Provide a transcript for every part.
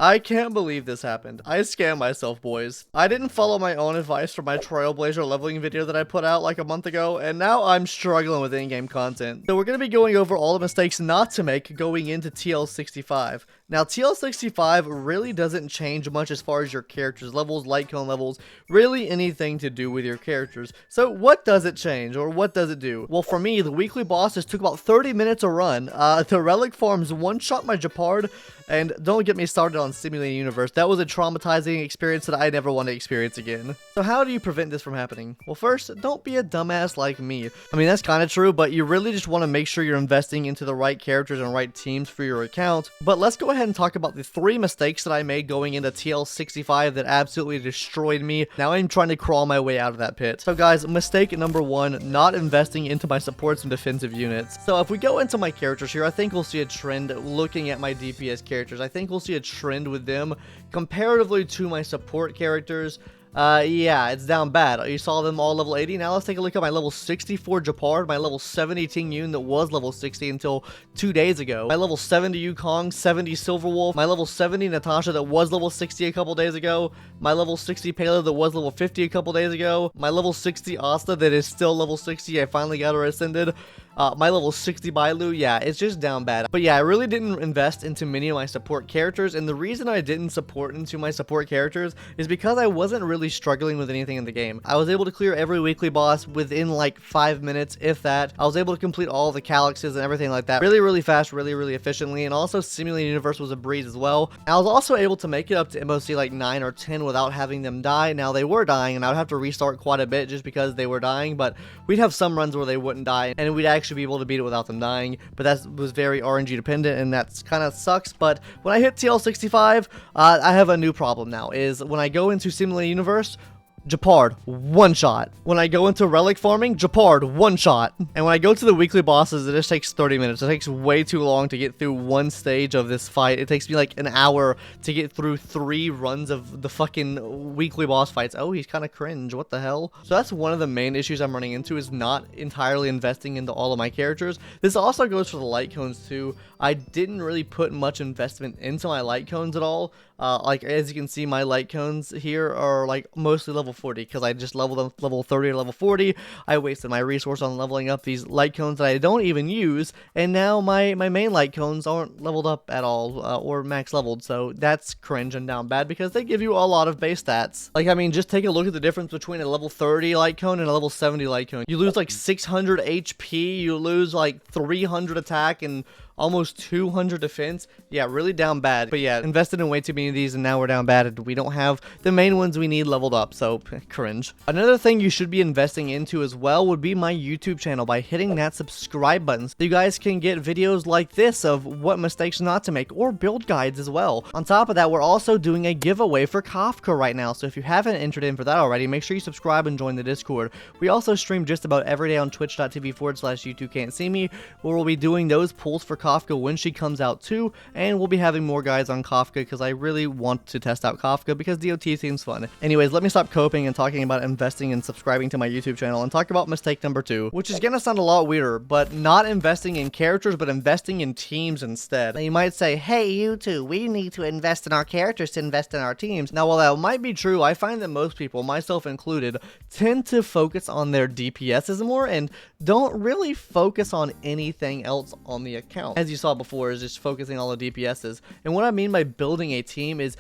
I can't believe this happened. I scammed myself, boys. I didn't follow my own advice from my Trailblazer leveling video that I put out like a month ago, and now I'm struggling with in-game content. So we're going to be going over all the mistakes not to make going into TL65. Now, TL65 really doesn't change much as far as your character's levels, light cone levels, really anything to do with your characters. So what does it change, or what does it do? Well, for me, the weekly bosses took about 30 minutes to run. The relic farms one-shot my Gepard, and don't get me started on Simulated Universe. That was a traumatizing experience that I never want to experience again. So how do you prevent this from happening? Well, first, don't be a dumbass like me. I mean, that's kind of true, but you really just want to make sure you're investing into the right characters and right teams for your account. But let's go ahead and talk about the 3 mistakes that I made going into TL65 that absolutely destroyed me. Now I'm trying to crawl my way out of that pit. So guys, mistake number 1, not investing into my supports and defensive units. So if we go into my characters here, I think we'll see a trend looking at my DPS characters. I think we'll see a trend with them comparatively to my support characters. Yeah, it's down bad. You saw them all level 80. Now let's take a look at my level 64 Gepard, my level 70 Ting Yun that was level 60 until 2 days ago, my level 70 Yukong, 70 Silverwolf, my level 70 Natasha that was level 60 a couple days ago, my level 60 Pela that was level 50 a couple days ago, my level 60 Asta that is still level 60. I finally got her ascended. My level 60 Bailu, yeah, it's just down bad. But yeah, I really didn't invest into many of my support characters, and the reason I didn't support into my support characters is because I wasn't really struggling with anything in the game. I was able to clear every weekly boss within like 5 minutes, if that. I was able to complete all the calyxes and everything like that really fast, really efficiently, and also Simulated Universe was a breeze as well. I was also able to make it up to MOC like 9 or 10 without having them die. Now they were dying, and I would have to restart quite a bit just because they were dying, but we'd have some runs where they wouldn't die, and we'd actually be able to beat it without them dying, but that was very RNG dependent, and that's kind of sucks. But when I hit TL65, I have a new problem now, is when I go into Simulated Universe, Gepard, one shot. When I go into relic farming, Gepard, one shot. And when I go to the weekly bosses, it just takes 30 minutes. It takes way too long to get through one stage of this fight. It takes me like an hour to get through 3 runs of the fucking weekly boss fights. Oh, he's kind of cringe. What the hell? So that's one of the main issues I'm running into, is not entirely investing into all of my characters. This also goes for the light cones too. I didn't really put much investment into my light cones at all. Like, as you can see, my light cones here are like mostly level 40 because I just leveled them level 30 to level 40. I wasted my resource on leveling up these light cones that I don't even use, and now my main light cones aren't leveled up at all, or max leveled. So that's cringe and down bad because they give you a lot of base stats. Like, I mean, just take a look at the difference between a level 30 light cone and a level 70 light cone. You lose like 600 HP, you lose like 300 attack, and almost 200 defense. Yeah, really down bad. But yeah, invested in way too many of these, and now we're down bad, and we don't have the main ones we need leveled up, so cringe. Another thing you should be investing into as well would be my YouTube channel by hitting that subscribe button, so you guys can get videos like this of what mistakes not to make, or build guides as well. On top of that, we're also doing a giveaway for Kafka right now, so if you haven't entered in for that already, make sure you subscribe and join the Discord. We also stream just about every day on twitch.tv/you2can'tsee me, where we'll be doing those pulls for Kafka when she comes out too, and we'll be having more guides on Kafka because I really want to test out Kafka because DOT seems fun. Anyways, let me stop coping and talking about investing and subscribing to my YouTube channel and talk about mistake number 2, which is gonna sound a lot weirder, but not investing in characters, but investing in teams instead. Now you might say, hey, YouTube, we need to invest in our characters to invest in our teams. Now, while that might be true, I find that most people, myself included, tend to focus on their DPSs more and don't really focus on anything else on the account. As you saw before, is just focusing on the DPSs. And what I mean by building a team is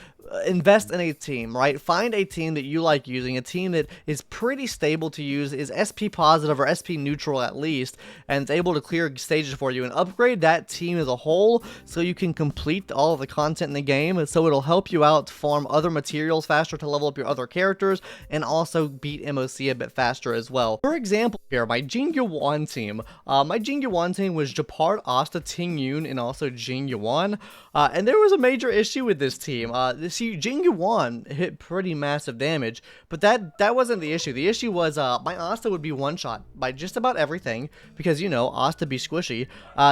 invest in a team, right? Find a team that you like using, a team that is pretty stable to use, is SP positive or SP neutral at least, and is able to clear stages for you, and upgrade that team as a whole so you can complete all of the content in the game, and so it'll help you out to farm other materials faster, to level up your other characters, and also beat MOC a bit faster as well. For example here, my Jing Yuan team. My Jing Yuan team was Gepard, Asta, Ting Yun, and also Jing Yuan, and there was a major issue with this team. See, Jing Yuan hit pretty massive damage, but that wasn't the issue. The issue was my Asta would be one-shot by just about everything, because, you know, Asta be squishy.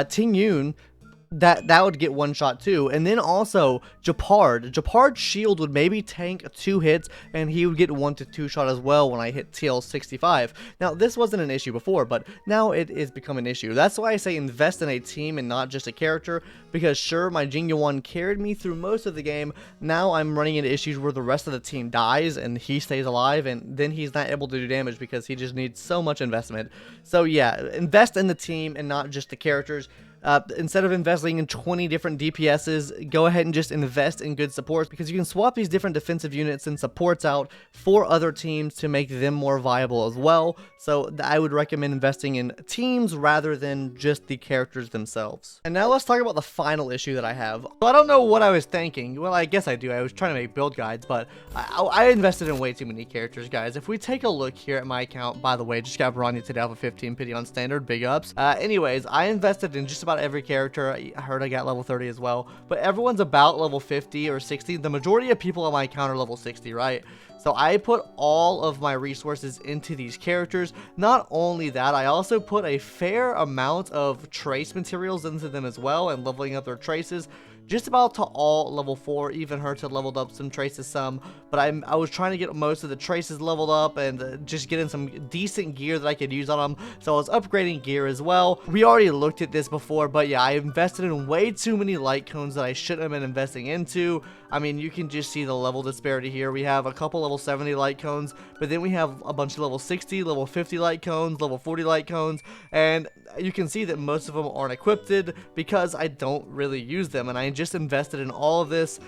Ting Yun that would get one shot too. And then also Japard's shield would maybe tank 2 hits, and he would get 1 to 2 shot as well when I hit TL 65. Now this wasn't an issue before, but now it is become an issue. That's why I say invest in a team and not just a character, because sure, my Jinga 1 carried me through most of the game. Now I'm running into issues where the rest of the team dies and he stays alive, and then he's not able to do damage because he just needs so much investment. So yeah, invest in the team and not just the characters. Instead of investing in 20 different DPSs, go ahead and just invest in good supports, because you can swap these different defensive units and supports out for other teams to make them more viable as well. So I would recommend investing in teams rather than just the characters themselves. And now let's talk about the final issue that I have. So I don't know what I was thinking. Well, I guess I do. I was trying to make build guides, but I invested in way too many characters, guys. If we take a look here at my account, by the way, just got Branya today off of 15 pity on standard, big ups. Anyways, I invested in just about every character. I heard I got level 30 as well, but everyone's about level 50 or 60. The majority of people on my account are level 60, right? So I put all of my resources into these characters. Not only that, I also put a fair amount of trace materials into them as well, and leveling up their traces just about to all level 4. Even Herta leveled up some traces some, but I was trying to get most of the traces leveled up and just getting some decent gear that I could use on them. So I was upgrading gear as well. We already looked at this before, but yeah, I invested in way too many light cones that I shouldn't have been investing into. I mean, you can just see the level disparity here. We have a couple level 70 light cones, but then we have a bunch of level 60, level 50 light cones, level 40 light cones, and you can see that most of them aren't equipped because I don't really use them, and I just invested in all of this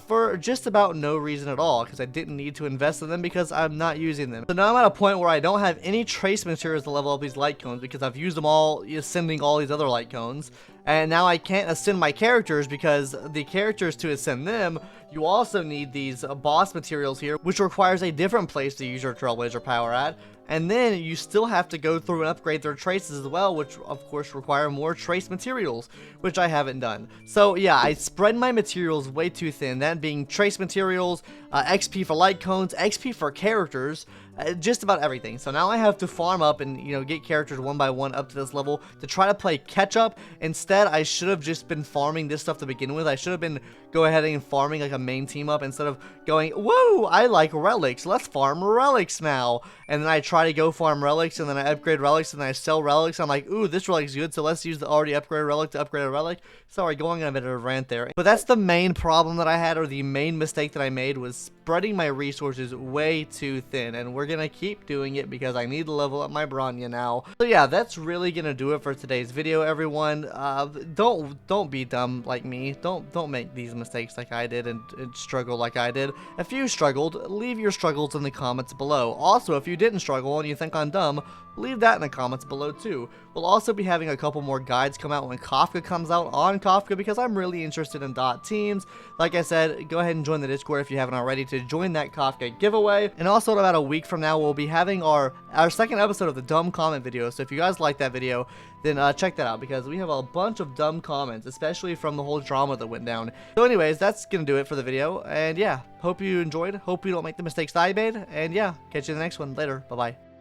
for just about no reason at all, because I didn't need to invest in them because I'm not using them. So now I'm at a point where I don't have any trace materials to level up these light cones because I've used them all ascending all these other light cones. And now I can't ascend my characters, because the characters, to ascend them, you also need these boss materials here, which requires a different place to use your Trailblazer power at. And then you still have to go through and upgrade their traces as well, which of course require more trace materials, which I haven't done. So yeah, I spread my materials way too thin, that being trace materials, XP for light cones, XP for characters, just about everything. So now I have to farm up and, you know, get characters one by one up to this level to try to play catch up. Instead, I should have just been farming this stuff to begin with. I should have been go ahead and farming like a main team up, instead of going, whoa, I like relics, let's farm relics now. And then I try to go farm relics, and then I upgrade relics, and then I sell relics. I'm like, ooh, this relic's good, so let's use the already upgraded relic to upgrade a relic. Sorry, going on a bit of a rant there. But that's the main problem that I had, or the main mistake that I made, was spreading my resources way too thin. And we're gonna keep doing it because I need to level up my Branya now. So yeah, that's really gonna do it for today's video, everyone. Don't be dumb like me. Don't make these mistakes like I did and struggle like I did. If you struggled, leave your struggles in the comments below. Also, if you didn't struggle and you think I'm dumb, leave that in the comments below too. We'll also be having a couple more guides come out when Kafka comes out on Kafka, because I'm really interested in dot teams. Like I said, go ahead and join the Discord if you haven't already to join that Kafka giveaway. And also, in about a week from now, we'll be having our second episode of the dumb comment video. So if you guys like that video, then check that out, because we have a bunch of dumb comments, especially from the whole drama that went down. So anyways, that's gonna do it for the video, and yeah, hope you enjoyed, hope you don't make the mistakes that I made, and yeah, catch you in the next one. Later, bye bye.